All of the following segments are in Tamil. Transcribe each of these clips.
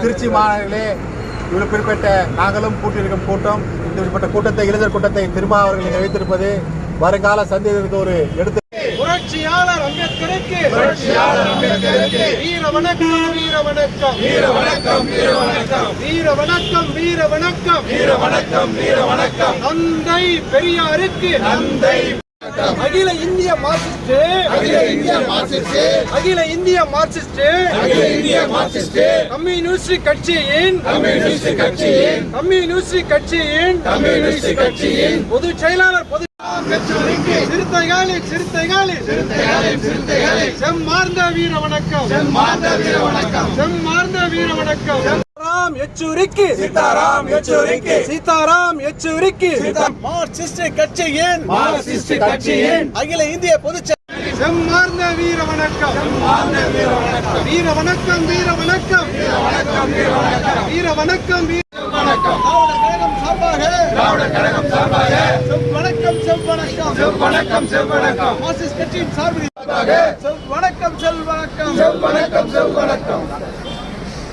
திருச்சி மாநகரிலே இவ்வளவு குறிப்பிட்ட நாங்களும் கூட்டியிருக்கும் கூட்டம், இப்படிப்பட்ட கூட்டத்தை, இளைஞர் கூட்டத்தை திரும்ப அவர்கள் வைத்திருப்பது வருங்கால சந்ததியினருக்கு ஒரு எடுத்து. புரட்சியாளர் அம்பேத்கருக்கு வீர வணக்கம், வீர வணக்கம், வீர வணக்கம், வீர வணக்கம், வீர வணக்கம், வீர வணக்கம், வீர வணக்கம், வீர வணக்கம். தந்தை பெரியாருக்கு தந்தை. அகில இந்திய மார்க்சிஸ்ட், அகில இந்திய மார்க்சிஸ்ட், அகில இந்திய மார்க்சிஸ்ட், அகில இந்திய மார்க்சிஸ்ட் கம்யூனிஸ்ட் கட்சியின், கம்யூனிஸ்ட் கட்சியின், கம்யூனிஸ்ட் கட்சியின், கம்யூனிஸ்ட் கட்சியின் பொதுச் செயலாளர், பொது சிறுத்தைகளில் சிறுத்தைகளில் சிறுத்தைகளில் சிறுத்தைகளில் செம்மார்ந்த வீர வணக்கம், செம்மார்ந்த வீர வணக்கம், செம்மார்ந்த வீர வணக்கம். சீதாராம் யெச்சூரிக்கு, சீதாராம் யெச்சூரிக்கு, சீதாராம் யெச்சூரிக்கு. மார்க்சிஸ்ட் கட்சியின், மார்க்சிஸ்ட் கட்சியின் அகில இந்திய பொதுச் செம்மார்ந்த வீர வணக்கம், செம்மார்ந்த வீர வணக்கம், வீர வணக்கம், வீர வணக்கம், வீர வணக்கம், வீர வணக்கம், வீர வணக்கம், வீர வணக்கம். திராவிடர் கழகம் சார்பாக செவ்வணக்கம், செவ்வணக்கம், செவ்வணக்கம், செவ்வணக்கம். மார்க்சிஸ்ட் கட்சியின் சார்பில் செவ்வணக்கம், செவ்வணக்கம், செவ்வணக்கம், செவ்வணக்கம்.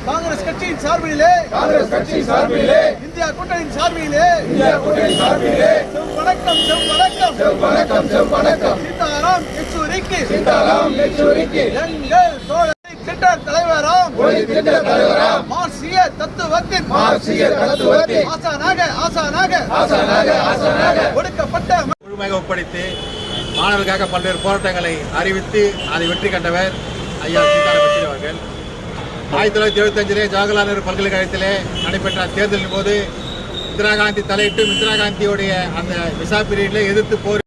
காங்கிரஸ் கட்சியின் சார்பிலே, காங்கிரஸ் கட்சியின் சார்பிலே, இந்தியா கூட்டணியின் சார்பிலே, இந்தியா கூட்டணியின் சார்பிலே செவ்வணக்கம், செவ்வணக்கம், செவ்வணக்கம், செவ்வணக்கம். சீதாராம் யெச்சூரிக்கு, சீதாராம் யெச்சூரிக்கு எங்கள் தோழர் திட்ட தலைவராம், திட்ட தலைவராம் மார்க்சிய தத்துவத்தின், மார்க்சிய தத்துவத்தின் ஆசானாக, ஆசானாக, ஆசானாக, ஆசானாக ஒடுக்கப்பட்ட முழுமையாக ஒப்படைத்து மாணவர்களுக்காக பல்வேறு போராட்டங்களை அறிவித்து அதை வெற்றி கண்டவர் ஐயா சீதாராம் யெச்சூரி அவர்கள். 1975 ஜவஹர்லால் நேரு பல்கலைக்கழகத்திலே நடைபெற்ற தேர்தலின் போது இந்திரா காந்தி தலையிட்டு இந்திரா காந்தியுடைய அந்த விசா பீரியட்ல எதிர்த்து போர்